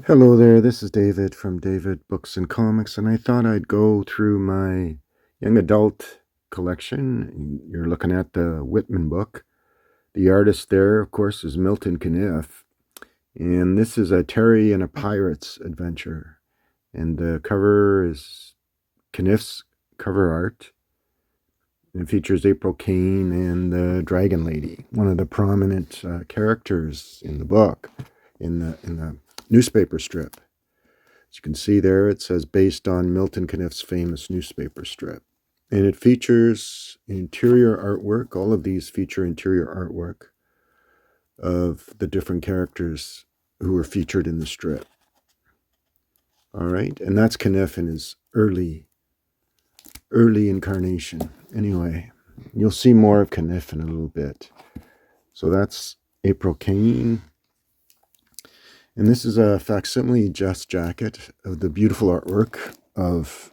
Hello there, this is David from David Books and Comics, and I thought I'd go through my young adult collection. You're looking at the Whitman book. The artist there, of course, is Milton Caniff, and this is a Terry and a Pirate's adventure. And the cover is Caniff's cover art. It features April Kane and the Dragon Lady, one of the prominent characters in the book, in the newspaper strip. As you can see there, it says based on Milton Caniff's famous newspaper strip. And it features interior artwork. All of these feature interior artwork of the different characters who were featured in the strip. All right, and that's Caniff in his early incarnation. Anyway, you'll see more of Caniff in a little bit. So that's April Kane. And this is a facsimile just jacket of the beautiful artwork of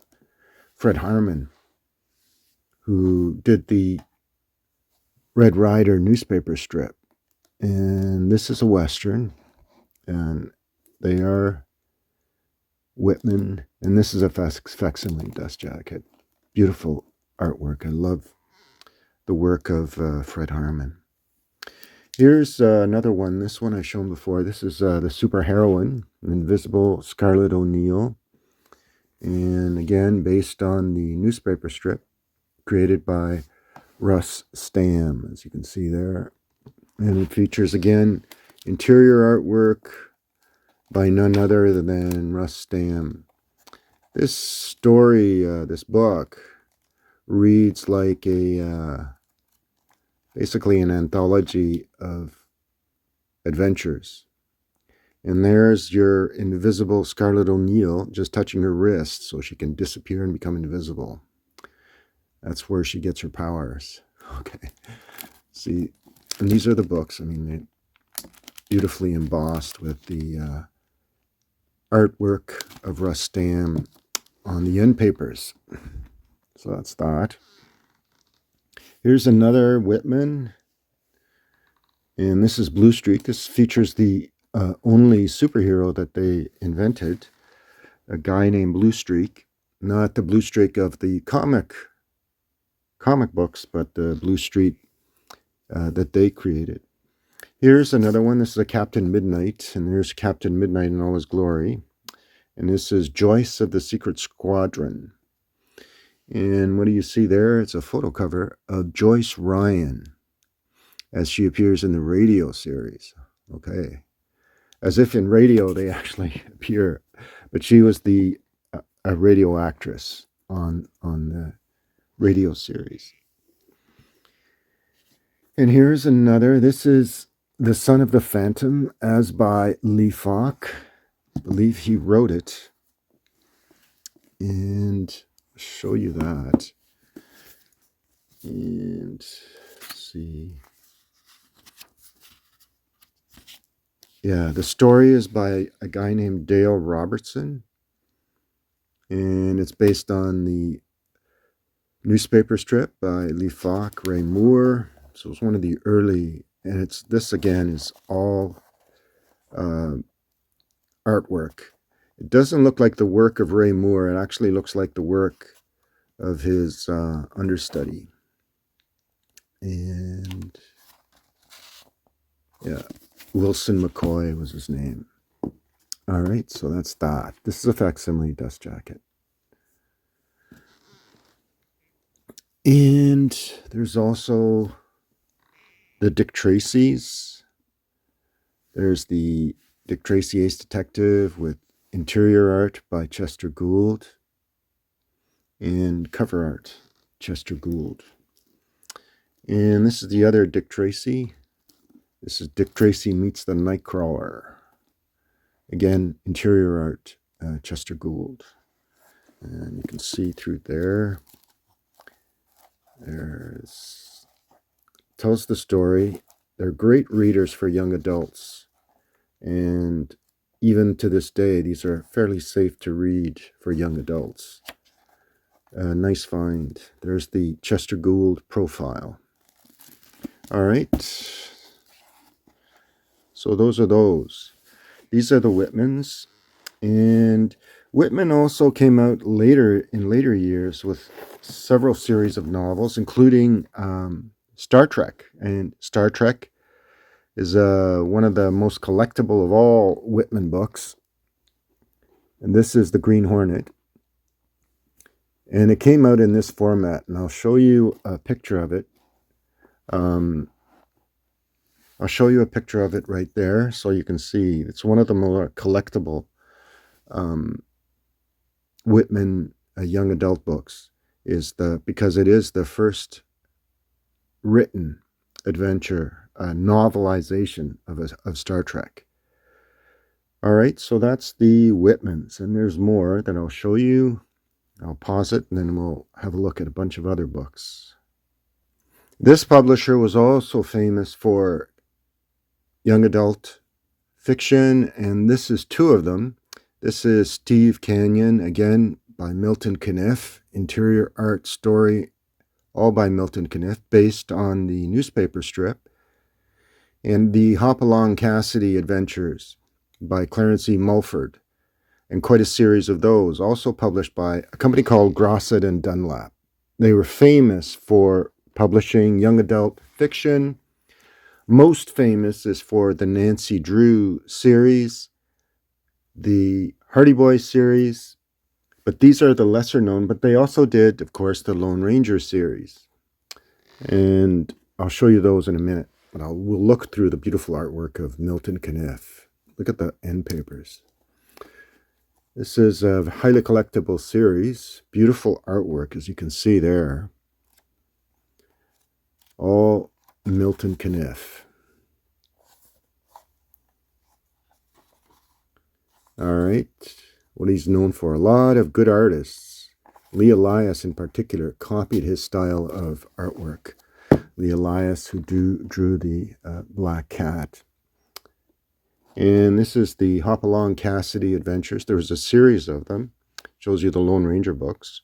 Fred Harmon, who did the Red Ryder newspaper strip. And this is a Western, and they are Whitman, and this is a facsimile dust jacket. Beautiful artwork. I love the work of Fred Harmon. Here's another one. This one I've shown before. This is the superheroine, Invisible Scarlett O'Neil. And again, based on the newspaper strip created by Russ Stam, as you can see there. And it features, again, interior artwork by none other than Russ Stam. This story, this book, reads like basically an anthology of adventures. And there's your invisible Scarlett O'Neil just touching her wrist so she can disappear and become invisible. That's where she gets her powers. Okay. See, and these are the books. I mean, they're beautifully embossed with the artwork of Russ Stam on the end papers. So that's that. Here's another Whitman, and this is Blue Streak. This features the only superhero that they invented, a guy named Blue Streak. Not the Blue Streak of the comic books, but the Blue Streak that they created. Here's another one. This is a Captain Midnight, and there's Captain Midnight in all his glory. And this is Joyce of the Secret Squadron. And what do you see there? It's a photo cover of Joyce Ryan as she appears in the radio series. Okay. As if in radio they actually appear. But she was a radio actress on the radio series. And here's another. This is The Son of the Phantom, as by Lee Falk. I believe he wrote it. And show you that. And let's see. Yeah, the story is by a guy named Dale Robertson. And it's based on the newspaper strip by Lee Falk, Ray Moore. So it's one of the early, and this again is all artwork. It doesn't look like the work of Ray Moore. It actually looks like the work of his understudy. And yeah, Wilson McCoy was his name. All right, so that's that. This is a facsimile dust jacket. And there's also the Dick Tracy's. There's the Dick Tracy Ace Detective with interior art by Chester Gould and cover art, Chester Gould. And this is the other Dick Tracy. This is Dick Tracy Meets the Nightcrawler. Again, interior art, Chester Gould. And you can see through there. Tells the story. They're great readers for young adults. And even to this day, these are fairly safe to read for young adults. Nice find. There's the Chester Gould profile. All right. So those are those. These are the Whitmans. And Whitman also came out in later years with several series of novels, including Star Trek. And Star Trek is one of the most collectible of all Whitman books. And this is The Green Hornet. And it came out in this format, and I'll show you a picture of it. I'll show you a picture of it right there so you can see. It's one of the more collectible Whitman young adult books, because it is the first written adventure novelization of Star Trek. All right, so that's the Whitmans, and there's more that I'll show you. I'll pause it, and then we'll have a look at a bunch of other books. This publisher was also famous for young adult fiction, and this is two of them. This is Steve Canyon, again by Milton Caniff, interior art story, all by Milton Caniff, based on the newspaper strip, and the Hopalong Cassidy Adventures by Clarence E. Mulford, and quite a series of those, also published by a company called Grosset and Dunlap. They were famous for publishing young adult fiction. Most famous is for the Nancy Drew series, the Hardy Boys series, but these are the lesser known. But they also did, of course, the Lone Ranger series. And I'll show you those in a minute. But we'll look through the beautiful artwork of Milton Caniff. Look at the end papers. This is a highly collectible series. Beautiful artwork, as you can see there. All Milton Caniff. All right. What he's known for. A lot of good artists. Lee Elias, in particular, copied his style of artwork. Lee Elias, who drew the Black Cat. And this is the Hopalong Cassidy Adventures. There was a series of them. Shows you the Lone Ranger books.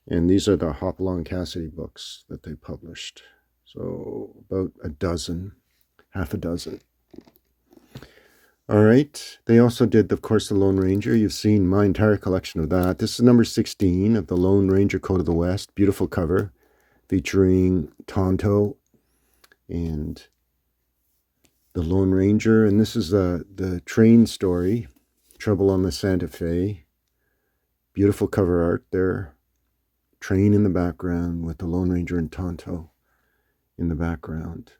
And these are the Hopalong Cassidy books that they published. So about a dozen, half a dozen. All right. They also did, of course, the Lone Ranger. You've seen my entire collection of that. This is number 16 of the Lone Ranger Code of the West. Beautiful cover featuring Tonto and the Lone Ranger. And this is the train story, Trouble on the Santa Fe. Beautiful cover art there. Train in the background with the Lone Ranger and Tonto in the background.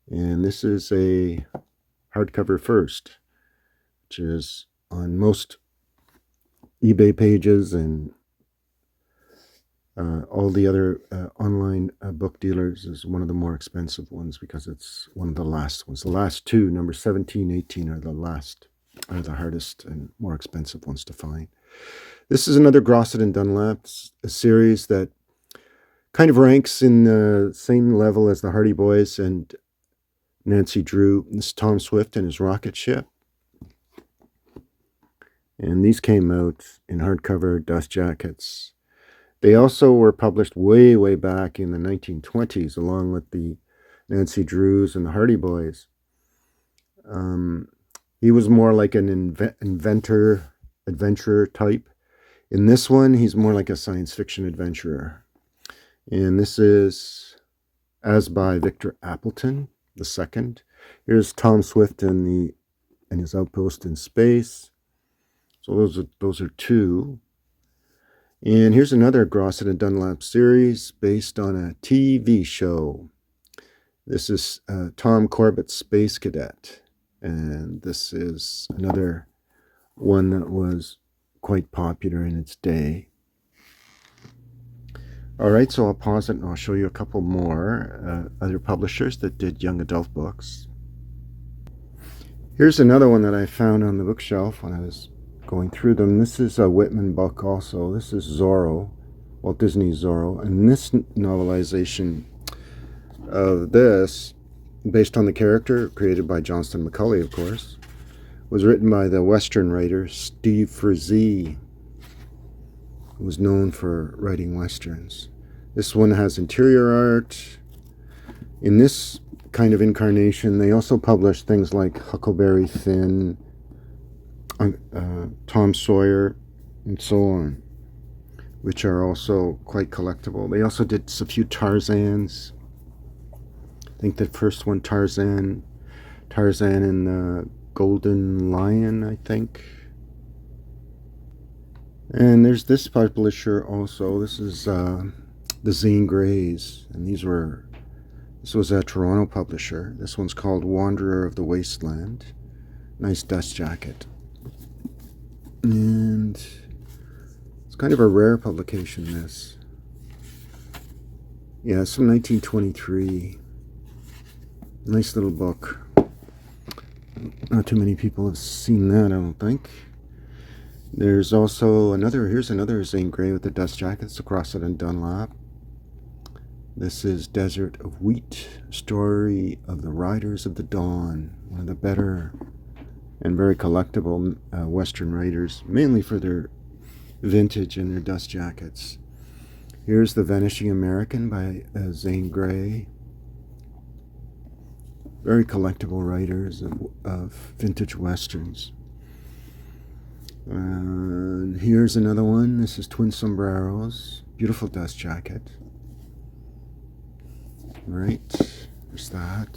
And this is a hardcover first, which is on most eBay pages and all the other online book dealers is one of the more expensive ones because it's one of the last ones. The last two, number 17, 18, are the hardest and more expensive ones to find. This is another Grosset and Dunlap, a series that kind of ranks in the same level as the Hardy Boys and Nancy Drew. This is Tom Swift and his rocket ship. And these came out in hardcover dust jackets. They also were published way, way back in the 1920s, along with the Nancy Drews and the Hardy Boys. He was more like an inventor, adventurer type. In this one, he's more like a science fiction adventurer. And this is As by Victor Appleton II. Here's Tom Swift and his outpost in space. So those are two. And here's another Grosset and Dunlap series based on a TV show. This is Tom Corbett's Space Cadet. And this is another one that was quite popular in its day. All right, so I'll pause it and I'll show you a couple more other publishers that did young adult books. Here's another one that I found on the bookshelf when I was going through them. This is a Whitman book also. This is Zorro, Walt Disney's Zorro. And this novelization of this, based on the character created by Johnston McCulley, of course, was written by the Western writer Steve Frazee, who was known for writing Westerns. This one has interior art. In this kind of incarnation, they also published things like Huckleberry Finn, Tom Sawyer, and so on, which are also quite collectible. They also did a few Tarzans. I think the first one, Tarzan and the Golden Lion, I think. And there's this publisher also. This is the Zane Greys, and this was a Toronto publisher. This one's called Wanderer of the Wasteland. Nice dust jacket. And it's kind of a rare publication, this. Yeah, it's from 1923. Nice little book. Not too many people have seen that, I don't think. There's also here's another Zane Grey with the dust jacket. It's across it in Dunlap. This is Desert of Wheat, Story of the Riders of the Dawn. One of the better and very collectible Western writers, mainly for their vintage and their dust jackets. Here's The Vanishing American by Zane Grey. Very collectible writers of vintage Westerns. And here's another one. This is Twin Sombreros. Beautiful dust jacket. Right, there's that.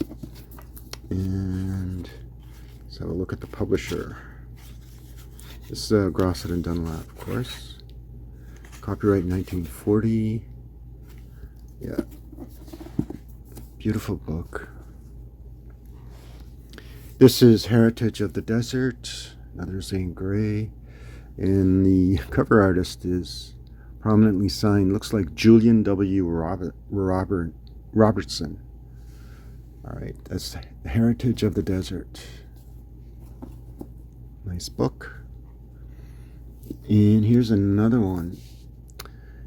And let's have a look at the publisher. This is Grosset and Dunlap, of course. Copyright 1940. Yeah. Beautiful book. This is Heritage of the Desert. Another Zane Grey. And the cover artist is prominently signed. Looks like Julian W. Robertson. All right, that's Heritage of the Desert. Nice book. And here's another one.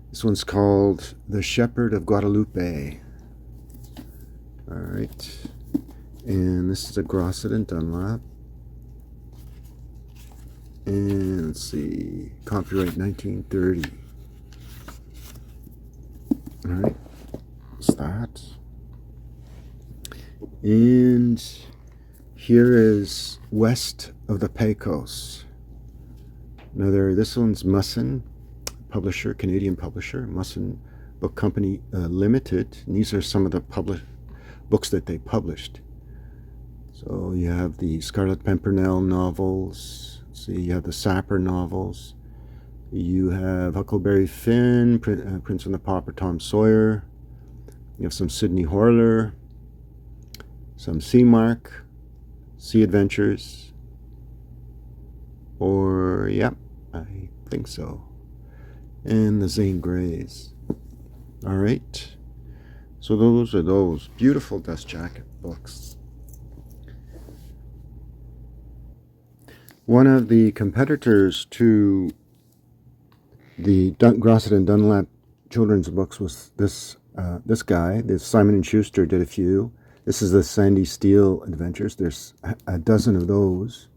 This one's called The Shepherd of Guadalupe. All right. And this is a Grosset and Dunlap. And let's see, copyright 1930. All right, what's that? And here is West of the Pecos. This one's Musson, publisher, Canadian publisher, Musson Book Company Limited. And these are some of the books that they published. So you have the Scarlet Pimpernel novels. See, you have the Sapper novels. You have Huckleberry Finn, Prince and the Pauper, Tom Sawyer. You have some Sidney Horler, some Seamark, Sea Adventures. Or, yep, I think so. And the Zane Greys. All right. So those are those beautiful dust jacket books. One of the competitors to the Grosset and Dunlap children's books was this guy. This Simon & Schuster did a few. This is the Sandy Steele Adventures. There's a dozen of those,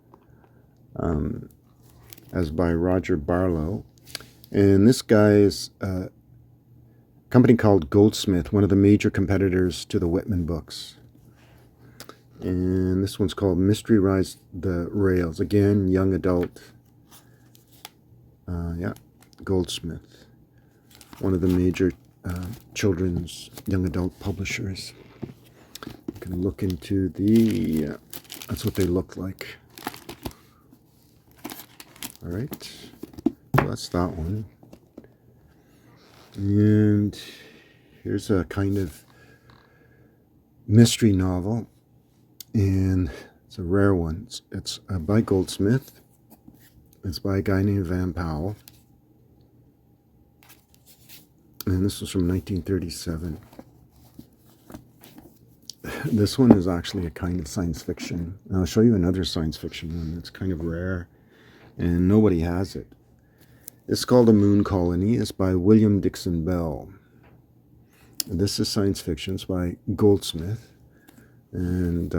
as by Roger Barlow. And this guy is a company called Goldsmith, one of the major competitors to the Whitman books. And this one's called Mystery Rides the Rails. Again, young adult. Yeah, Goldsmith. One of the major children's young adult publishers. You can look into that's what they look like. All right. So that's that one. And here's a kind of mystery novel. And it's a rare one. It's by Goldsmith. It's by a guy named Van Powell. And this was from 1937. This one is actually a kind of science fiction. And I'll show you another science fiction one that's kind of rare. And nobody has it. It's called A Moon Colony. It's by William Dixon Bell. And this is science fiction. It's by Goldsmith. And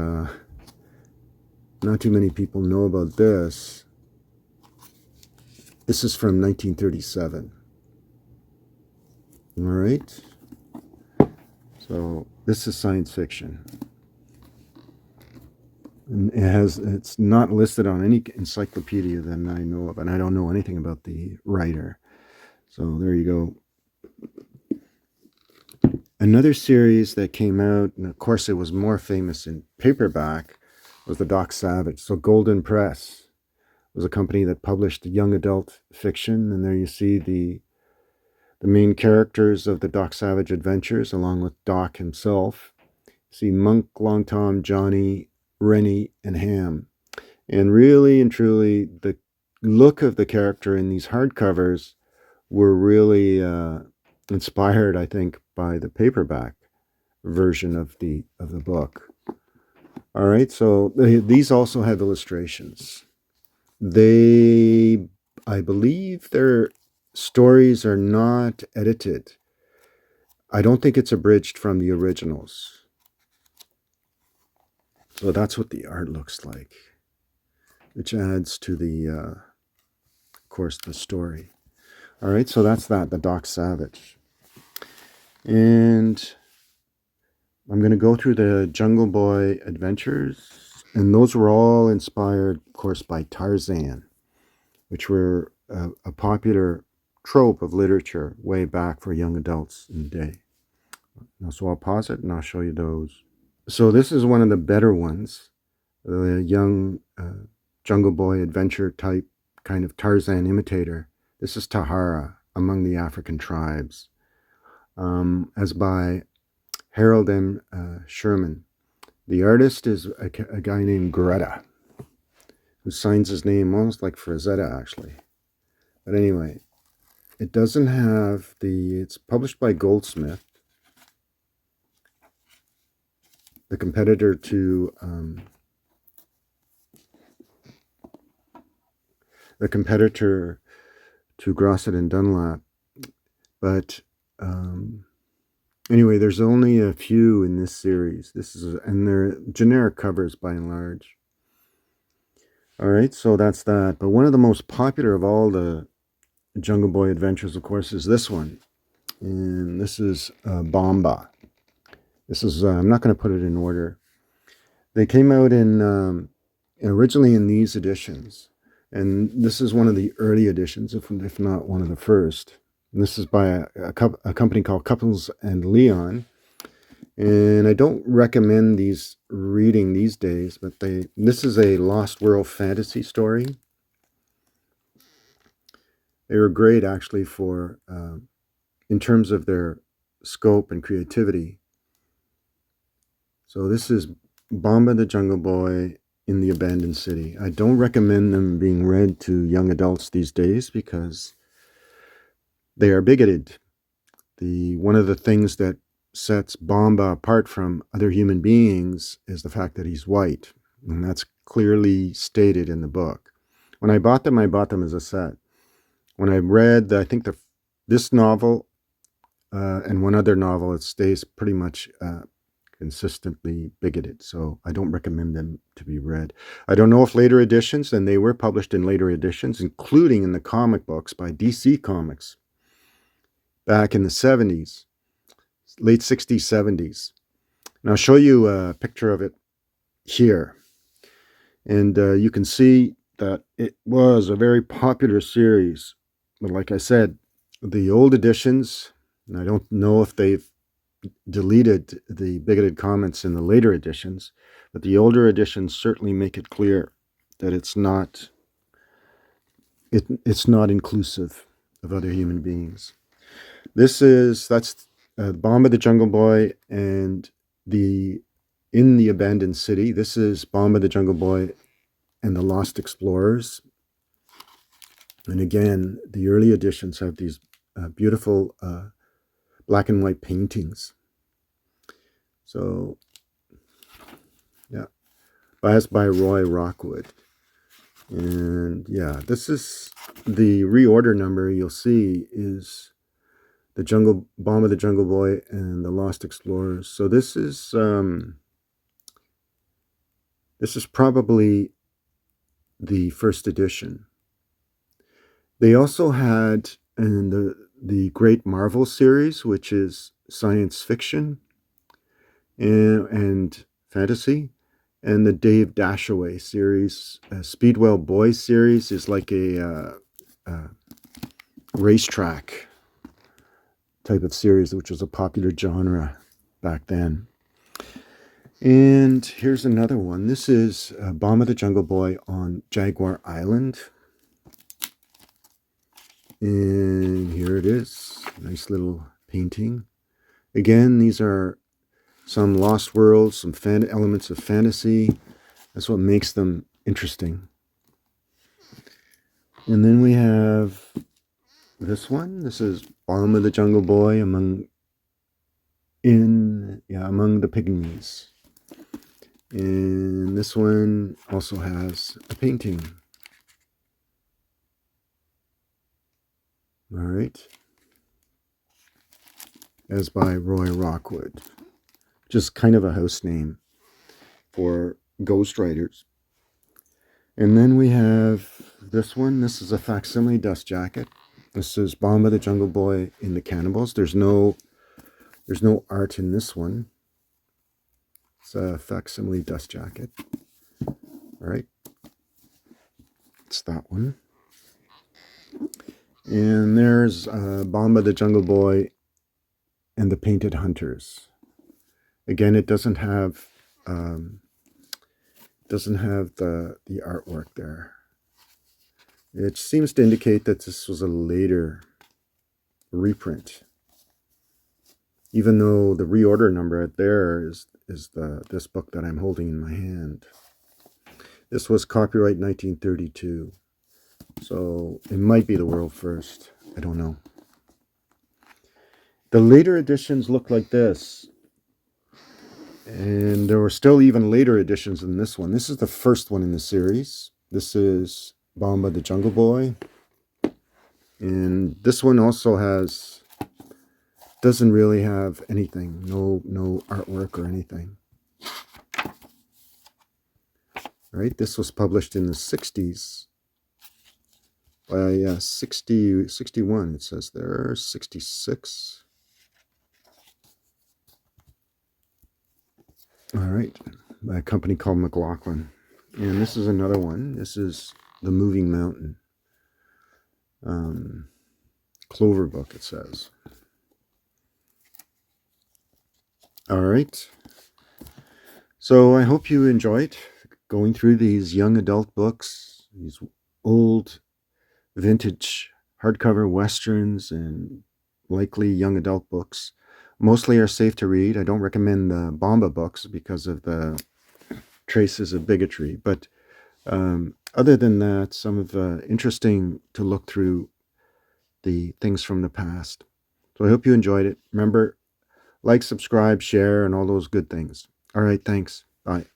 not too many people know about this. This is from 1937. All right. So this is science fiction. And it's not listed on any encyclopedia that I know of, and I don't know anything about the writer. So there you go. Another series that came out, and of course it was more famous in paperback, was the Doc Savage. So Golden Press was a company that published young adult fiction, and there you see the main characters of the Doc Savage adventures, along with Doc himself. See Monk, Long Tom, Johnny, Rennie, and Ham. And really and truly, the look of the character in these hardcovers were really inspired, I think, by the paperback version of the book. All right, so these also have illustrations. They, I believe, their stories are not edited. I don't think it's abridged from the originals. So that's what the art looks like, which adds to the, of course, the story. All right, so that's that, the Doc Savage. And I'm going to go through the Jungle Boy adventures, and those were all inspired, of course, by Tarzan, which were a popular trope of literature way back for young adults in the day. Now, so I'll pause it and I'll show you those. So this is one of the better ones, the young Jungle Boy adventure type kind of Tarzan imitator. This is Tahara among the African tribes, as by Harold M. Sherman. The artist is a guy named Greta, who signs his name almost like Frazetta, actually. But anyway, it doesn't have it's published by Goldsmith, the competitor to Grosset and Dunlap. But anyway, there's only a few in this series. And they're generic covers by and large. All right, so that's that. But one of the most popular of all the Jungle Boy adventures, of course, is this one. And this is Bomba. This is, I'm not going to put it in order. They came out in originally in these editions. And this is one of the early editions, if not one of the first. And this is by a company called Couples and Leon. And I don't recommend these reading these days, but this is a Lost World fantasy story. They were great, actually, for in terms of their scope and creativity. So this is Bomba the Jungle Boy in the Abandoned City. I don't recommend them being read to young adults these days because they are bigoted. One of the things that sets Bomba apart from other human beings is the fact that he's white, and that's clearly stated in the book. When I bought them as a set. When I read, I think this novel and one other novel, it stays pretty much consistently bigoted, so I don't recommend them to be read. I don't know if later editions, and they were published in later editions, including in the comic books by DC Comics back in the 70s, late 60s, 70s. And I'll show you a picture of it here. And you can see that it was a very popular series. But like I said, the old editions, and I don't know if they've deleted the bigoted comments in the later editions, but the older editions certainly make it clear that it's not inclusive of other human beings. That's Bomba the Jungle Boy and in the Abandoned City. This is Bomba the Jungle Boy and the Lost Explorers. And again, the early editions have these beautiful black and white paintings. So, yeah, biased by Roy Rockwood. And yeah, this is the reorder number you'll see is the Bomba the Jungle Boy and the Lost Explorers. So this is probably the first edition. They also had in the Great Marvel series, which is science fiction and fantasy. And the Dave Dashaway series, Speedwell Boys series, is like a racetrack type of series, which was a popular genre back then. And here's another one. This is Bomb of the Jungle Boy on Jaguar Island. And here it is. Nice little painting. Again, these are some lost worlds, some elements of fantasy. That's what makes them interesting. And then we have this one. This is Bomb of the Jungle Boy among the pygmies. And this one also has a painting. All right. As by Roy Rockwood. Just kind of a house name for ghostwriters. And then we have this one. This is a facsimile dust jacket. This is Bomb of the Jungle Boy in the Cannibals. There's no art in this one. It's a facsimile dust jacket. All right. It's that one. And there's Bomb of the Jungle Boy and the Painted Hunters. Again, it doesn't have the artwork there. It seems to indicate that this was a later reprint, even though the reorder number there is this book that I'm holding in my hand. This was copyright 1932, so it might be the world first. I don't know. The later editions look like this. And there were still even later editions than this one. This is the first one in the series. This is Bomb of the Jungle Boy. And this one also doesn't really have anything. No artwork or anything. All right, this was published in the 60s. 61 it says there, 66. All right, by a company called McLaughlin. And this is another one. This is The Moving Mountain. Clover book, it says. All right. So I hope you enjoyed going through these young adult books, these old vintage hardcover westerns and likely young adult books. Mostly are safe to read. I don't recommend the Bomba books because of the traces of bigotry. But other than that, some of interesting to look through the things from the past. So I hope you enjoyed it. Remember, like, subscribe, share, and all those good things. All right, thanks. Bye.